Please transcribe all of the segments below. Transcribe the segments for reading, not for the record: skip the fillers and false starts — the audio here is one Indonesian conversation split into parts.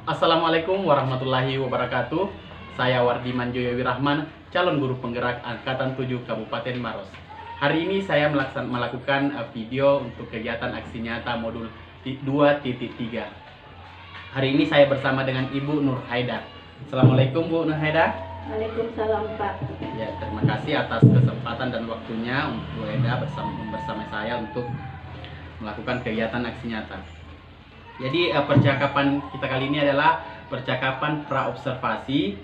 Assalamualaikum warahmatullahi wabarakatuh. Saya Wardiman Joyo Wirahman, calon guru penggerak Angkatan 7 Kabupaten Maros. Hari ini saya melakukan video untuk kegiatan aksi nyata modul 2.3. Hari ini saya bersama dengan Ibu Nur Haida. Assalamualaikum Bu Nur Haida. Waalaikumsalam Pak. Ya, terima kasih atas kesempatan dan waktunya untuk Bu Haida bersama saya untuk melakukan kegiatan aksi nyata. Jadi percakapan kita kali ini adalah percakapan pra-observasi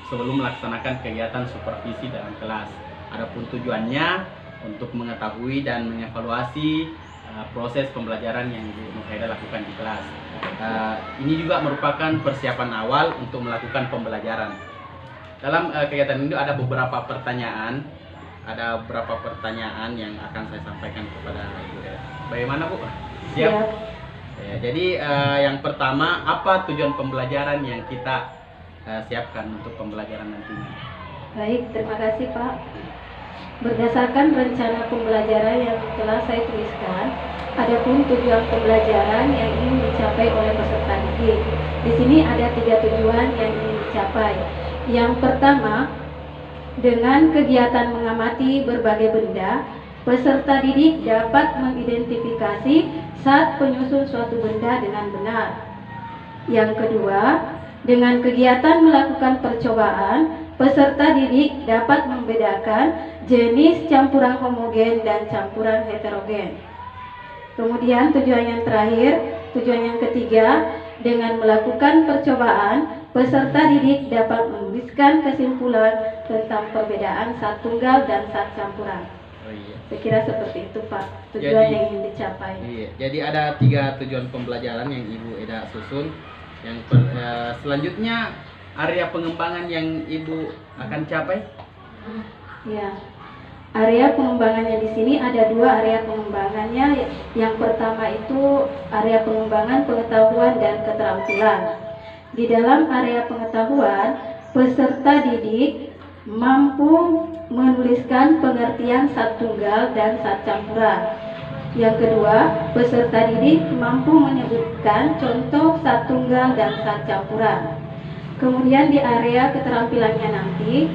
sebelum melaksanakan kegiatan supervisi dalam kelas. Adapun tujuannya untuk mengetahui dan mengevaluasi proses pembelajaran yang Ibu Nur Haida lakukan di kelas. Ini juga merupakan persiapan awal untuk melakukan pembelajaran. Dalam kegiatan ini ada beberapa pertanyaan. Yang akan saya sampaikan kepada Ibu Haida. Bagaimana Bu? Siap? Ya, jadi yang pertama, apa tujuan pembelajaran yang kita siapkan untuk pembelajaran nantinya? Baik, terima kasih Pak. Berdasarkan rencana pembelajaran yang telah saya tuliskan, adapun tujuan pembelajaran yang ingin dicapai oleh peserta didik. Di sini ada 3 tujuan yang ingin dicapai. Yang pertama, dengan kegiatan mengamati berbagai benda, peserta didik dapat mengidentifikasi saat penyusun suatu benda dengan benar. Yang kedua, dengan kegiatan melakukan percobaan, peserta didik dapat membedakan jenis campuran homogen dan campuran heterogen. Kemudian tujuan yang terakhir, tujuan yang ketiga, dengan melakukan percobaan, peserta didik dapat menuliskan kesimpulan tentang perbedaan saat tunggal dan saat campuran. Oh, iya. Saya kira seperti itu Pak, tujuan yang ingin dicapai. Iya, jadi ada 3 tujuan pembelajaran yang Ibu Eda susun. Selanjutnya area pengembangan yang Ibu akan capai. Ya, area pengembangannya di sini ada 2 area pengembangannya. Yang pertama itu area pengembangan pengetahuan dan keterampilan. Di dalam area pengetahuan, peserta didik mampu menuliskan pengertian sat tunggal dan sat campuran. Yang kedua, peserta didik mampu menyebutkan contoh sat tunggal dan sat campuran. Kemudian di area keterampilannya nanti,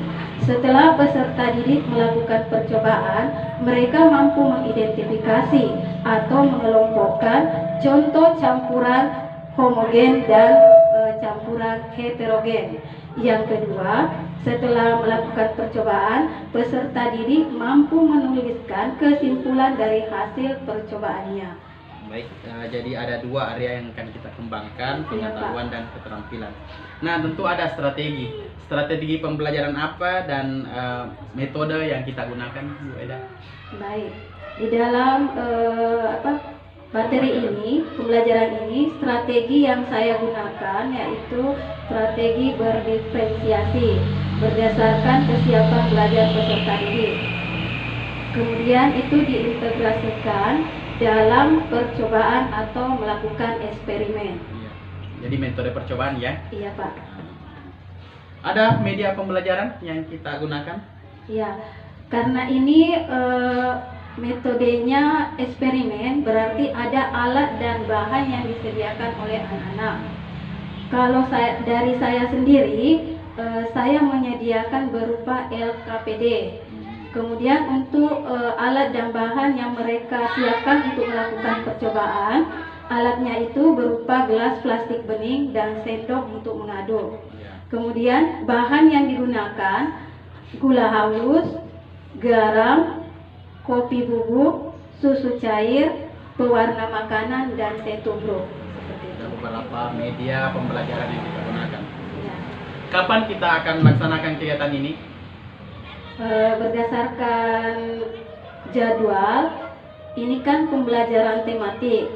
setelah peserta didik melakukan percobaan, mereka mampu mengidentifikasi atau mengelompokkan contoh campuran homogen dan campuran heterogen. Yang kedua, setelah melakukan percobaan, peserta didik mampu menuliskan kesimpulan dari hasil percobaannya. Baik, jadi ada 2 area yang akan kita kembangkan, pengetahuan dan keterampilan. Nah, tentu ada strategi pembelajaran apa dan metode yang kita gunakan, Bu Eda? Baik, di dalam materi ini, pembelajaran ini, strategi yang saya gunakan yaitu strategi berdiferensiasi berdasarkan kesiapan belajar peserta didik. Kemudian itu diintegrasikan dalam percobaan atau melakukan eksperimen. Iya. Jadi metode percobaan ya? Iya Pak. Ada media pembelajaran yang kita gunakan? Iya, karena ini metodenya eksperimen, berarti ada alat dan bahan yang disediakan oleh anak-anak. Kalau dari saya sendiri, saya menyediakan berupa LKPD. Kemudian untuk alat dan bahan yang mereka siapkan untuk melakukan percobaan, alatnya itu berupa gelas plastik bening dan sendok untuk mengaduk. Kemudian bahan yang digunakan gula halus, garam, kopi bubuk, susu cair, pewarna makanan, dan setobro. Ada beberapa media pembelajaran yang kita gunakan. Ya. Kapan kita akan melaksanakan kegiatan ini? Berdasarkan jadwal, ini kan pembelajaran tematik.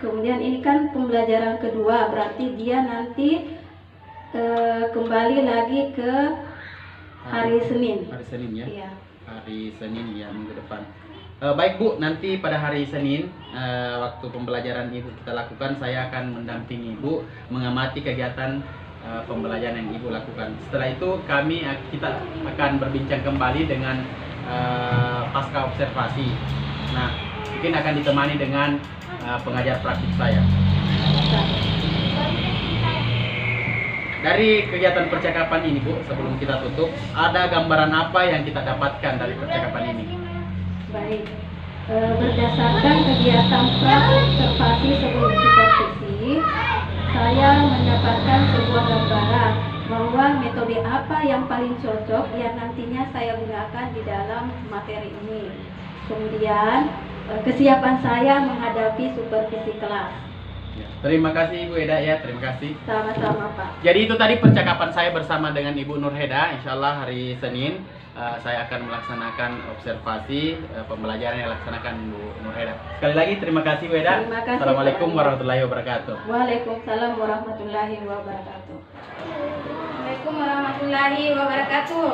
Kemudian ini kan pembelajaran kedua, berarti dia nanti kembali lagi ke hari Senin. Hari Senin ya? Iya. Hari Senin ya, minggu depan. Baik Bu, nanti pada hari Senin waktu pembelajaran Ibu kita lakukan, saya akan mendampingi Ibu mengamati kegiatan pembelajaran yang Ibu lakukan. Setelah itu kita akan berbincang kembali dengan pasca observasi. Nah, mungkin akan ditemani dengan pengajar praktik saya. Dari kegiatan percakapan ini Bu, sebelum kita tutup, ada gambaran apa yang kita dapatkan dari percakapan ini? Baik, berdasarkan kegiatan observasi sebelum supervisi, saya mendapatkan sebuah gambaran bahwa metode apa yang paling cocok yang nantinya saya gunakan di dalam materi ini. Kemudian, kesiapan saya menghadapi supervisi kelas. Ya, terima kasih Ibu Eda ya, terima kasih. Sama-sama Pak. Jadi itu tadi percakapan saya bersama dengan Ibu Nurheda. Insya Allah hari Senin saya akan melaksanakan observasi pembelajaran yang dilaksanakan Bu Nurheda. Sekali lagi terima kasih Bu Eda. Terima kasih, Assalamualaikum Pak. warahmatullahi wabarakatuh. Waalaikumsalam warahmatullahi wabarakatuh. Waalaikumsalam warahmatullahi wabarakatuh.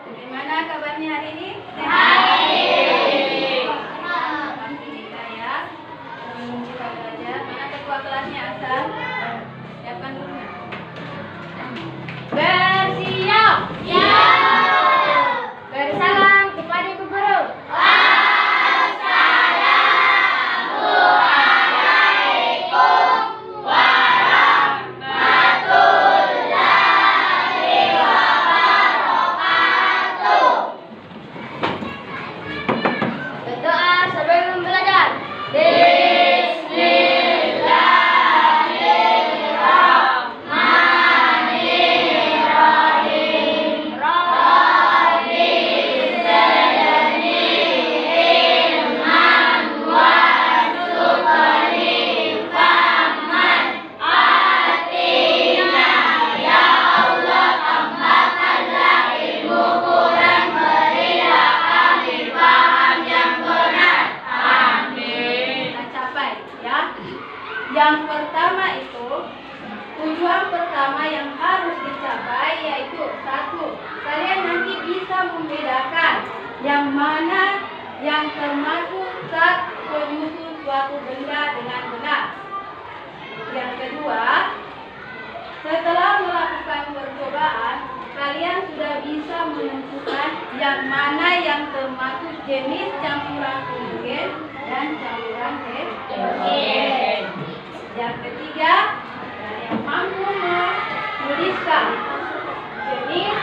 Bagaimana kabarnya hari ini? Alhamdulillah ya. Sebelum kita belajar, mana ketua kelasnya Asal? Siapkan dulu. Bersiap. Bersalam kepada Ibu Guru. Berdoa sebelum belajar. Kita capai ya. Yang pertama itu tujuan pertama yang harus dicapai yaitu satu, kalian nanti bisa membedakan yang mana yang termasuk zat penyusun suatu benda dengan benar. Yang kedua, setelah melakukan percobaan, kalian sudah bisa menentukan yang mana yang termasuk jenis campuran homogen dan campuran heterogen. Yang ketiga, kalian mampu menuliskan jenis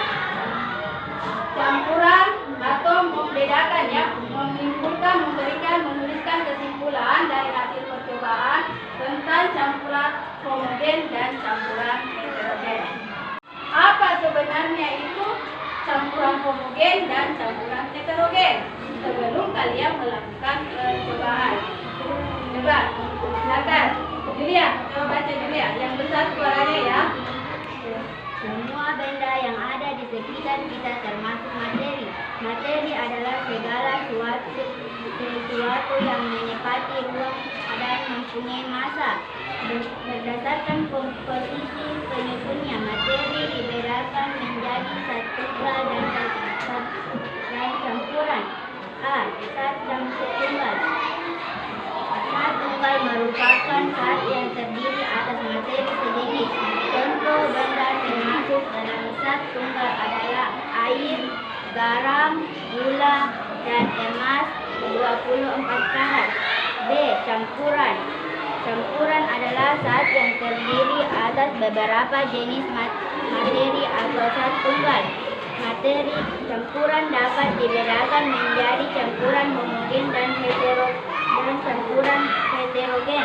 campuran atau membedakan ya, menuliskan kesimpulan dari hasil percobaan tentang campuran homogen dan campuran heterogen. Apa sebenarnya itu campuran homogen dan campuran heterogen? Sebelum kalian melakukan percobaan. Coba, silakan. Julia, coba baca Julia. Yang besar suaranya ya. Semua benda yang ada di sekitar kita termasuk materi. Materi adalah segala sesuatu yang menepati ruang dan mempunyai massa. Berdasarkan komposisi penyusunnya, materi dibedakan menjadi zat tunggal dan campuran. A. Zat tunggal. Zat tunggal merupakan zat yang terdiri atas materi sejenis. Contoh benda termasuk dalam zat tunggal adalah air, garam, gula, dan emas 24 karat. B. Campuran. Campuran adalah zat yang terdiri atas beberapa jenis materi atau zat tunggal. Materi campuran dapat dibedakan menjadi campuran homogen dan campuran heterogen.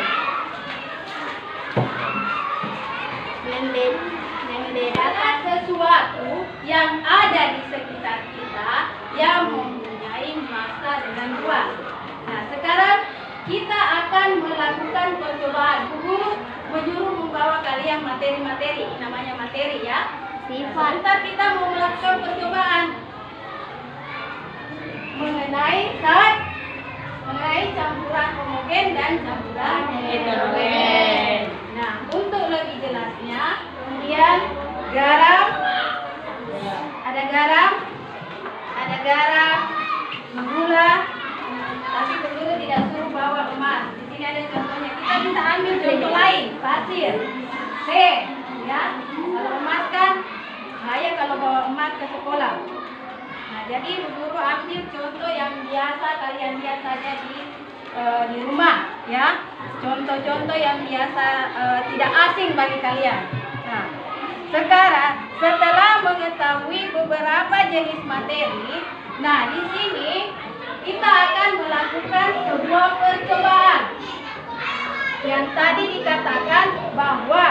Membedakan sesuatu yang ada di sekitar kita yang mempunyai massa dengan ruang. Nah, sekarang kita akan melakukan percobaan. Guru menyuruh membawa kalian materi-materi, namanya materi ya. Sifat. Ntar kita mau melakukan percobaan mengenai campuran homogen dan campuran heterogen. Nah, untuk lebih jelasnya, kemudian garam, ada garam, gula, tapi guru tidak suruh bawa emas. Di sini ada contohnya. Kita bisa ambil contoh lain, pasir. C, ya. Kalau emas kan bahaya kalau bawa emas ke sekolah. Nah, jadi guru ambil contoh yang biasa kalian lihat saja di di rumah, ya. Contoh-contoh yang biasa tidak asing bagi kalian. Nah, sekarang setelah mengetahui beberapa jenis materi, nah di sini kita akan melakukan sebuah percobaan. Yang tadi dikatakan bahwa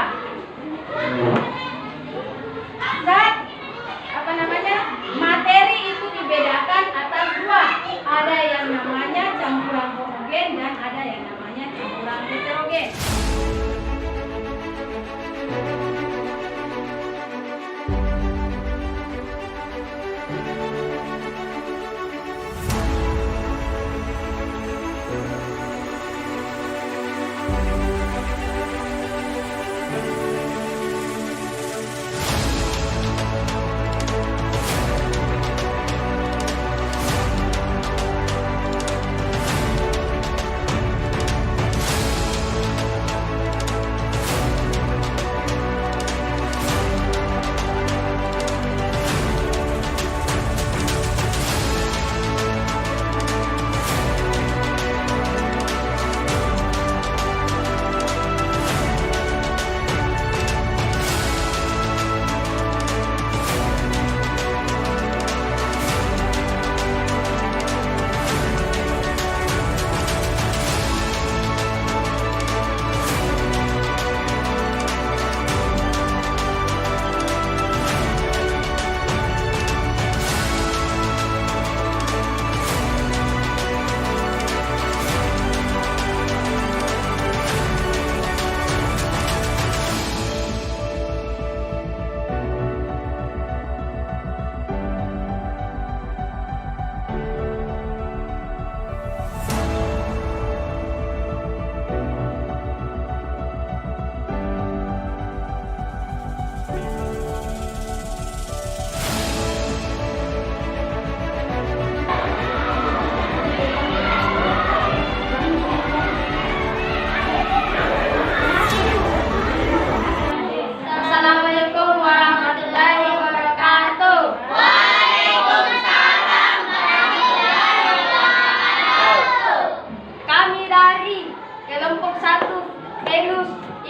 materi itu dibedakan atas dua. Ada yang namanya campuran homogen dan ada yang namanya campuran heterogen.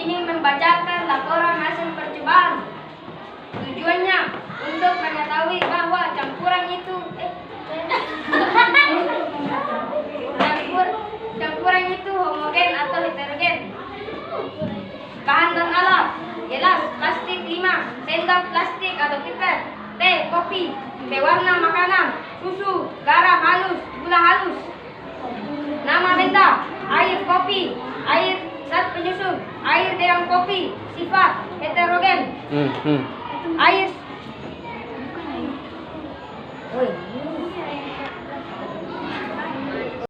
Ingin membacakan laporan hasil percobaan. Tujuannya untuk mengetahui bahwa campuran itu homogen atau heterogen. Bahan dan alat: gelas plastik 5, sendok plastik atau pipet, teh, kopi, pewarna makanan, susu, garam halus, gula halus. Nama benda: air kopi, air zat penyusun, air dengan kopi, sifat heterogen. Air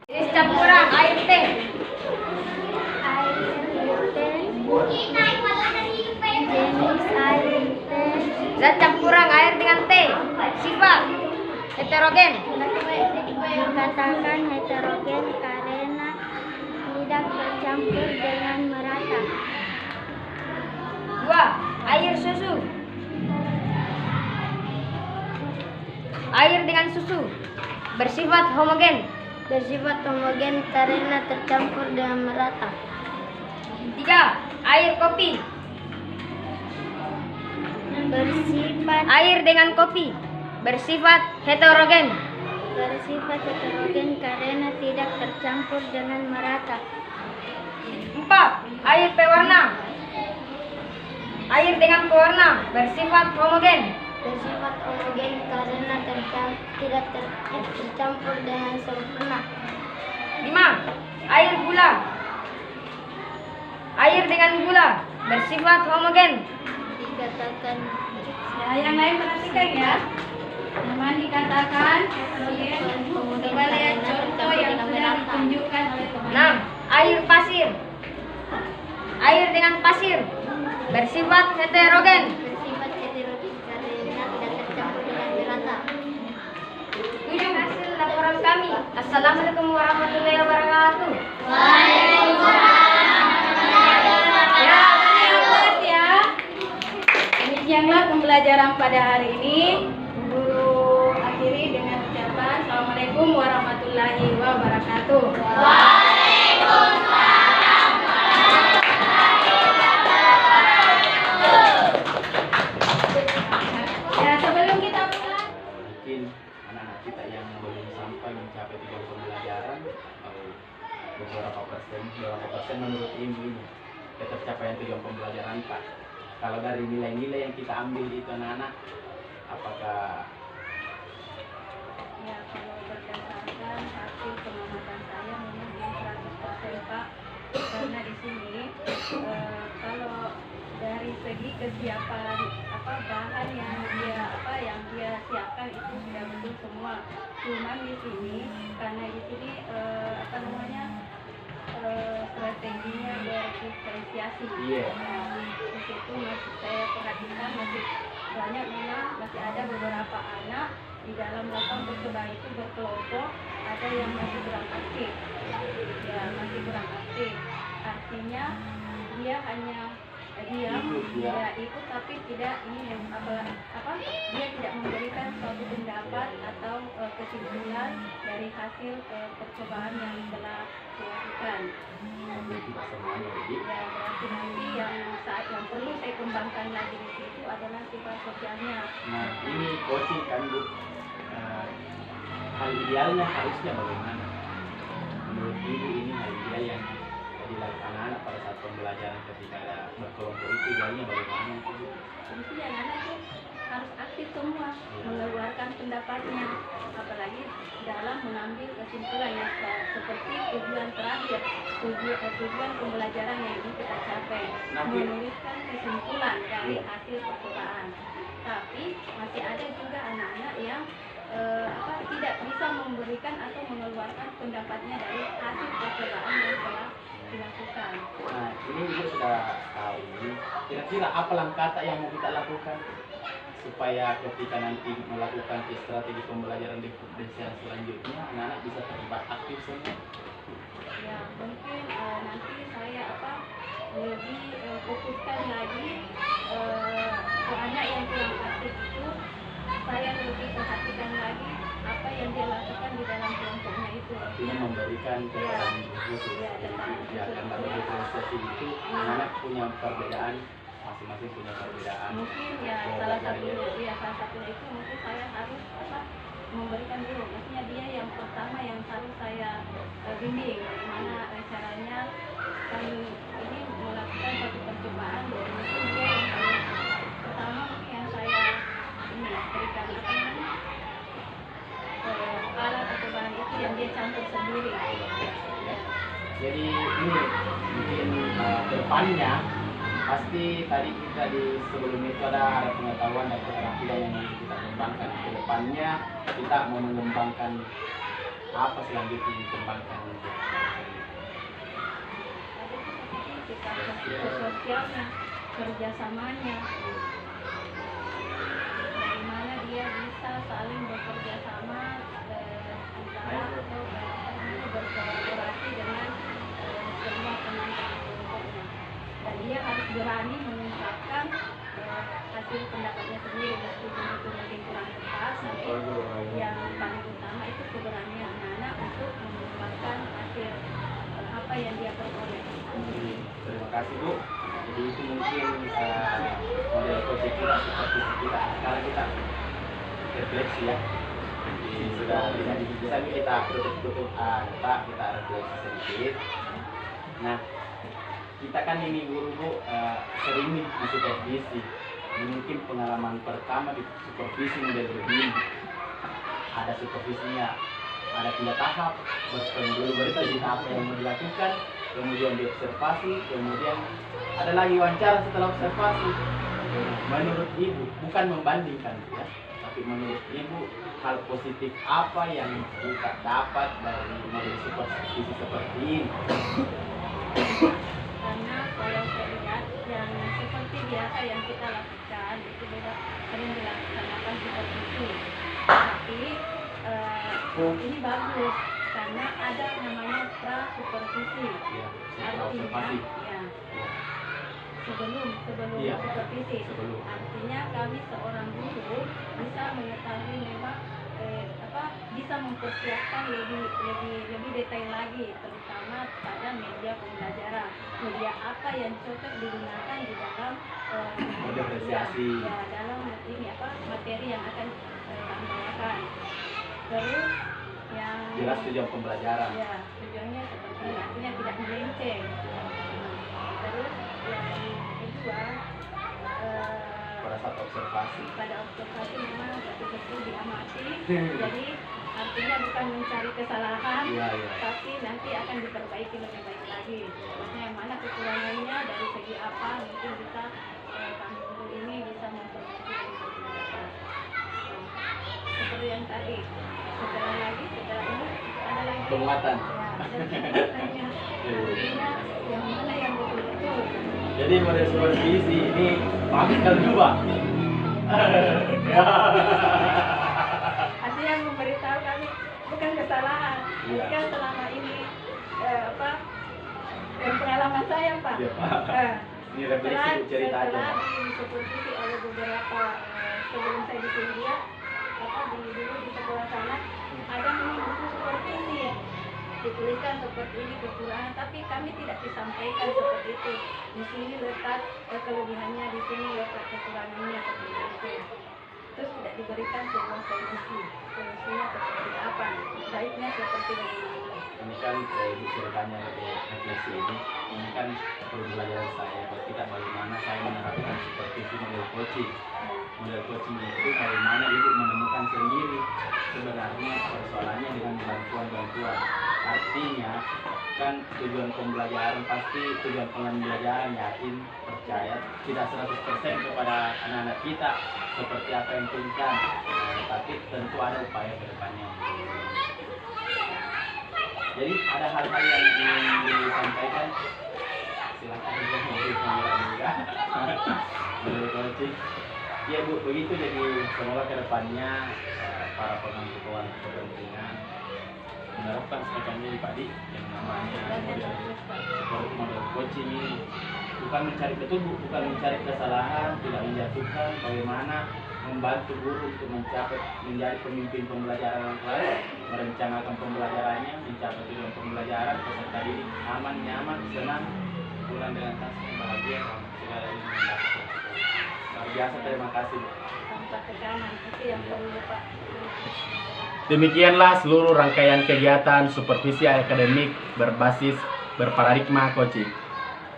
jenis campuran: air teh, zat campuran air dengan teh, sifat heterogen. Dikatakan heterogen karena tidak tercampur dengan merata. 2. Air susu. Air dengan susu bersifat homogen. Bersifat homogen karena tercampur dengan merata. 3. Air kopi. Bersifat Air dengan kopi bersifat heterogen. bersifat heterogen karena tidak tercampur dengan merata. 4. Air pewarna. Air dengan pewarna bersifat homogen. Bersifat homogen karena tidak tercampur dengan sempurna. 5. Air gula. Air dengan gula bersifat homogen. Dikatakan Yang lain perhatikan ya. Teman dikatakan heterogen. Coba lihat contoh yang sudah ditunjukkan oleh teman. 6. Air pasir. Air dengan pasir bersifat heterogen. bersifat heterogen karena tidak tercampur dengan merata. 7. Hasil laporan kami. Assalamualaikum warahmatullahi wabarakatuh. Ya, terima ya. Demikianlah pembelajaran pada hari ini. Guru akhiri dengan ucapan Assalamualaikum warahmatullahi wabarakatuh. beberapa persen menurut ibu ini ketercapaian tujuan pembelajaran Pak. Kalau dari nilai-nilai yang kita ambil itu anak-anak, apakah Ya, kalau berdasarkan hasil pengamatan saya memang belum 100% Pak, karena di sini kalau dari segi kesiapan bahan yang dia siapkan itu sudah betul semua. Cuman di sini karena di sini strateginya berdiferensiasi. Nah, di situ masih saya perhatikan masih banyak memang masih ada beberapa anak di dalam melakukan percobaan itu berkelompok, ada yang masih kurang aktif. Ya, masih kurang aktif. Artinya dia hanya diam, ya ikut tapi tidak dia tidak memberikan suatu pendapat atau kesimpulan dari hasil percobaan yang telah dilakukan. tidak semuanya jadi? Ya, berarti nanti yang perlu saya kembangkan lagi di situ adalah sifat sosialnya. Nah, ini coaching kan Bu, hal idealnya harusnya bagaimana? Menurut ibu ini hal ideal yang dilakukan anak pada saat pembelajaran ketika ada berkelompok itu idealnya bagaimana? Jadi anak-anak itu harus aktif semua mengeluarkan pendapatnya, apalagi dalam mengambil kesimpulan yang seperti tujuan terakhir, tujuan pembelajaran yang ingin kita capai, menuliskan kesimpulan dari hasil percobaan. Tapi masih ada juga anak-anak yang tidak bisa memberikan atau mengeluarkan pendapatnya dari hasil percobaan yang telah dilakukan. Nah, ini ibu sudah tahu ini. Kira-kira apa langkah yang mau kita lakukan supaya ketika nanti melakukan strategi pembelajaran di pembelajaran selanjutnya anak-anak bisa terlibat aktif semua? Ya, mungkin nanti saya lebih fokuskan lagi ke anak yang kurang aktif itu, saya lebih perhatikan lagi apa yang dia lakukan di dalam kelompoknya itu. Artinya memberikan keterangan khusus. Ya, karena berdiferensiasi itu anak punya perbedaan, masing-masing punya perbedaan. Mungkin ya salah satunya itu mungkin saya harus memberikan dulu, maksudnya dia yang pertama yang harus saya bimbing bagaimana caranya kami ini melakukan satu percobaan. Jadi mungkin dia yang harus pertama yang saya berikan alat atau bahan itu yang dia campur sendiri. Jadi ini mungkin kedepannya pasti tadi kita sebelum itu ada pengetahuan dan keterampilan yang kita kembangkan. Kedepannya kita mau mengembangkan apa selanjutnya dikembangkan? Sosialnya, kerjasamanya, dari mana dia bisa saling bekerja sama antara atau berkolaborasi dengan semua teman-teman kelompoknya, dan dia harus berani mengungkapkan hasil pendapatnya sendiri meskipun itu mungkin kurang tepat, tapi yang paling utama itu keberanian anak untuk mengungkapkan hasil apa yang dia peroleh. Terima kasih Bu. Jadi itu mungkin model coaching kita seperti kita. Sekarang kita refleksi ya. Jadi sudah bisa kita tutup kita refleksi sedikit. Nah, kita kan ini guru Bu sering nih di supervisi. Ini mungkin pengalaman pertama di supervisi model begini. Ada supervisinya, ada 3 tahap. Dulu bercerita apa yang mau dilakukan, kemudian diobservasi, kemudian ada lagi wawancara setelah observasi. Menurut Ibu, bukan membandingkan ya, tapi menurut Ibu hal positif apa yang kita dapat dari model supervisi seperti ini? Karena kalau saya lihat yang seperti biasa yang kita lakukan itu beda, sering dilaksanakan supervisi, tapi ini bagus karena ada namanya pra supervisi. Artinya ya sebelum supervisi. Artinya kami seorang guru bisa mengetahui memang bisa mempersiapkan lebih detail lagi, terutama pada media pembelajaran, media apa yang cocok digunakan di dalam dalam ini materi yang akan kami bawakan. Terus yang jelas tujuan pembelajaran. Ya, tujuannya seperti itu. observasi. Pada observasi memang betul-betul diamati. Jadi artinya bukan mencari kesalahan, Iya, iya. tapi nanti akan diperbaiki lebih baik lagi. Maksudnya yang mana kekurangannya dari segi apa mungkin bisa kami untuk ini bisa memperbaiki dari segi apa. Seperti yang tadi, setelah ini ada lagi Penguatan. ya, ada penguatannya. Artinya yang mana yang betul-betul. Jadi model supervisi ini bagus sekali juga. Artinya memberitahu kami bukan kesalahan. Iya. Kan selama ini pengalaman saya Pak. Iya, Pak. Ini refleksi cerita aja. Setelah di supervisi oleh beberapa sebelum saya di India, dulu di sekolah sana ada memang buku supervisi dituliskan seperti ini kekurangan, tapi kami tidak disampaikan seperti itu. Di sini letak kelebihannya, di sini letak kekurangannya seperti itu. Terus tidak diberikan sebuah solusinya seperti apa, baiknya seperti bagaimana. Ini kan ibu ceritanya dari refleksi ini kan pembelajaran saya buat kita bagaimana saya menerapkan supervisi model coaching. Model coaching itu bagaimana ibu menemukan sendiri sebenarnya persoalannya dengan bantuan-bantuan. Artinya kan tujuan pembelajaran pasti tujuan pembelajaran yakin percaya tidak 100% kepada anak-anak kita seperti apa yang diinginkan, tapi tentu ada upaya ke depannya. Jadi ada hal-hal yang ingin disampaikan, silakan beri pengalaman juga. Menurut coaching, ya Bu, begitu. Jadi semoga kedepannya para pemangku kepentingan menerapkan semacam ini Pak Di, yang namanya model coaching ini bukan mencari betul Bu, bukan mencari kesalahan, tidak menjatuhkan, bagaimana membantu guru untuk menjadi pemimpin pembelajaran yang baik, merencanakan pembelajarannya, mencapai tujuan pembelajaran peserta didik aman, nyaman, senang, pulang dengan rasa bahagia dan segala yang mendapat. Luar biasa, terima kasih. Tanpa tekanan, itu yang perlu Pak. Demikianlah seluruh rangkaian kegiatan supervisi akademik berbasis berparadigma coaching.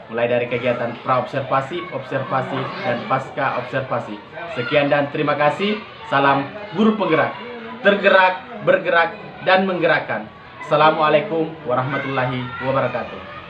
Mulai dari kegiatan pra-observasi, observasi, dan pasca observasi. Sekian dan terima kasih. Salam guru penggerak. Tergerak, bergerak, dan menggerakkan. Assalamualaikum warahmatullahi wabarakatuh.